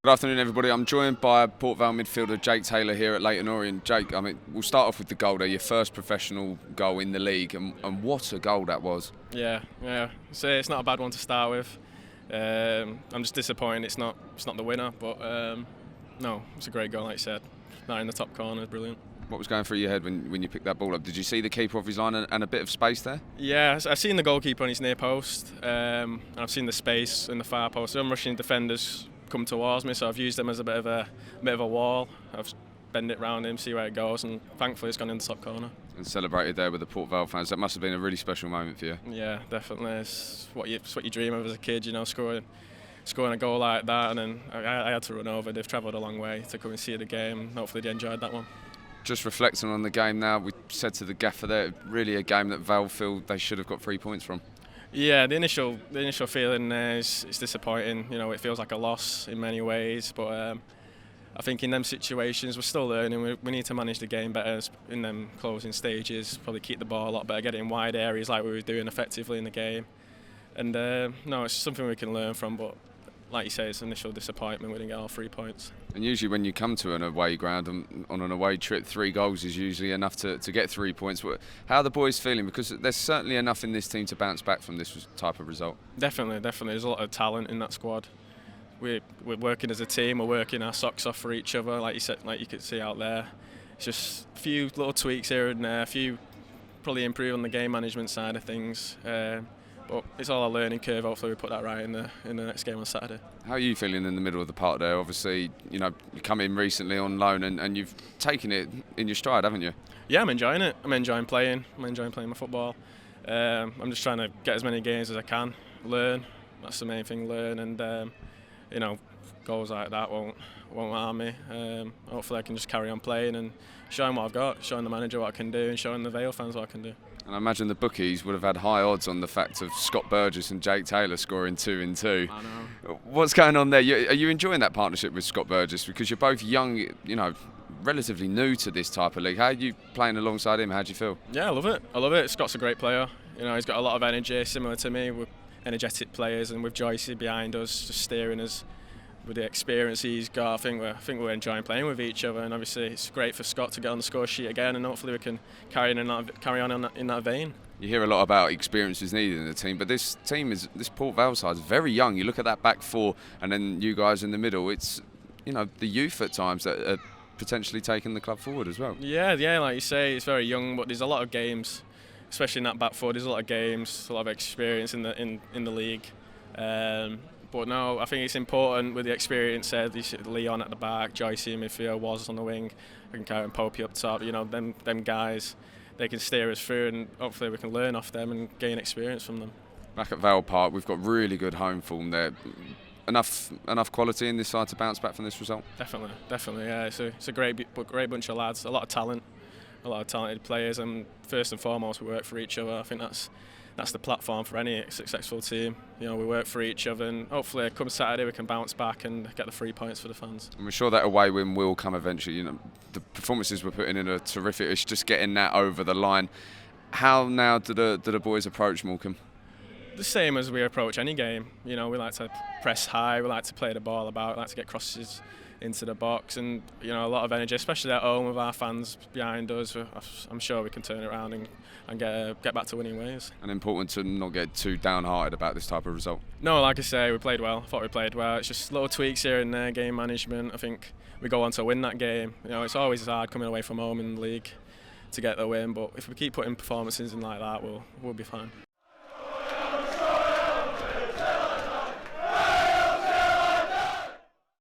Good afternoon, everybody. I'm joined by Port Vale midfielder Jake Taylor here at Leyton Orient. Jake, we'll start off with the goal there, your first professional goal in the league, and what a goal that was. Yeah. So it's not a bad one to start with. I'm just disappointed it's not the winner, but no, it's a great goal, like you said. Not in the top corner, brilliant. What was going through your head when you picked that ball up? Did you see the keeper off his line and a bit of space there? Yeah, I've seen the goalkeeper on his near post, and I've seen the space in the far post. Some Russian defenders come towards me, so I've used them as a bit of a wall. I've bend it round him, see where it goes, and thankfully it's gone in the top corner. And celebrated there with the Port Vale fans. That must have been a really special moment for you. Yeah, definitely. It's what you dream of as a kid, scoring a goal like that, and then I had to run over. They've travelled a long way to come and see the game. Hopefully they enjoyed that one. Just reflecting on the game now, we said to the gaffer there, really a game that Vale feel they should have got 3 points from. Yeah, the initial feeling is it's disappointing. It feels like a loss in many ways, but I think in them situations we're still learning. We need to manage the game better in them closing stages. Probably keep the ball a lot better, get it in wide areas like we were doing effectively in the game. And no, it's something we can learn from. But like you say, it's initial disappointment. We didn't get all 3 points. And usually when you come to an away ground on an away trip, 3 goals is usually enough to get 3 points. How are the boys feeling? Because there's certainly enough in this team to bounce back from this type of result. Definitely. There's a lot of talent in that squad. We're working as a team. We're working our socks off for each other, like you said, like you could see out there. It's just a few little tweaks here and there. A few probably improve on the game management side of things. But it's all a learning curve. Hopefully we put that right in the next game on Saturday. How are you feeling in the middle of the park there? Obviously, you come in recently on loan and you've taken it in your stride, haven't you? Yeah, I'm enjoying it. I'm enjoying playing. I'm enjoying playing my football. I'm just trying to get as many games as I can. Learn. That's the main thing. Learn, and goals like that won't harm me. Hopefully I can just carry on playing and showing what I've got, showing the manager what I can do, and showing the Vale fans what I can do. And I imagine the bookies would have had high odds on the fact of Scott Burgess and Jake Taylor scoring 2 and 2. I know. What's going on there? Are you enjoying that partnership with Scott Burgess? Because you're both young, relatively new to this type of league. How are you playing alongside him? How do you feel? Yeah, I love it. Scott's a great player. He's got a lot of energy, similar to me. We're energetic players, and with Joycey behind us, just steering us with the experience he's got. I think we're enjoying playing with each other, and obviously it's great for Scott to get on the score sheet again, and hopefully we can carry on in that vein. You hear a lot about experiences needed in the team, but this Port Vale side is very young. You look at that back four, and then you guys in the middle. It's the youth at times that are potentially taking the club forward as well. Yeah, like you say, it's very young, but there's a lot of games, especially in that back four. There's a lot of games, a lot of experience in the league. But no, I think it's important with the experience there. Leon at the back, Joycey in midfield, was on the wing. I can carry and Popey up top. Them guys, they can steer us through, and hopefully we can learn off them and gain experience from them. Back at Vale Park, we've got really good home form there. Enough quality in this side to bounce back from this result. Definitely. Yeah, it's a great bunch of lads. A lot of talent, a lot of talented players, and first and foremost, we work for each other. I think that's the platform for any successful team. We work for each other, and hopefully come Saturday we can bounce back and get the 3 points for the fans. And we're sure that away win will come eventually. The performances we're putting in are terrific. It's just getting that over the line. How now do the boys approach Morecambe? The same as we approach any game. We like to press high, we like to play the ball about, we like to get crosses into the box, and a lot of energy, especially at home with our fans behind us. I'm sure we can turn it around and get back to winning ways. And important to not get too downhearted about this type of result. No, like I say, we played well. I thought we played well. It's just little tweaks here and there, game management. I think we go on to win that game. It's always hard coming away from home in the league to get the win, but if we keep putting performances in like that, we'll be fine.